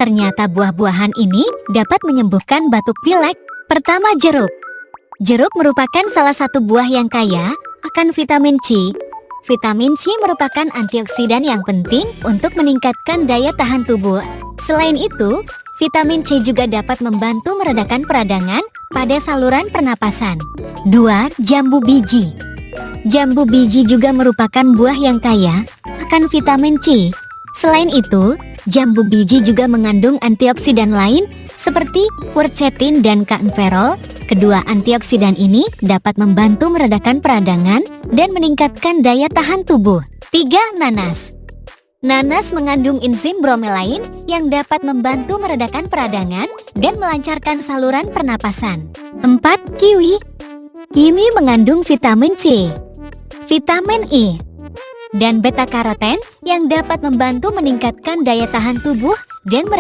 Ternyata buah-buahan ini dapat menyembuhkan batuk pilek. Pertama, jeruk. Jeruk merupakan salah satu buah yang kaya akan vitamin C. Vitamin C merupakan antioksidan yang penting untuk meningkatkan daya tahan tubuh. Selain itu, vitamin C juga dapat membantu meredakan peradangan pada saluran pernapasan. 2. Jambu biji. Jambu biji juga merupakan buah yang kaya akan vitamin C. Selain itu, jambu biji juga mengandung antioksidan lain seperti quercetin dan kaempferol. Kedua antioksidan ini dapat membantu meredakan peradangan dan meningkatkan daya tahan tubuh. 3. Nanas. Nanas mengandung enzim bromelain yang dapat membantu meredakan peradangan dan melancarkan saluran pernapasan. 4. Kiwi. Kiwi mengandung vitamin C, vitamin E, dan beta karoten yang dapat membantu meningkatkan daya tahan tubuh dan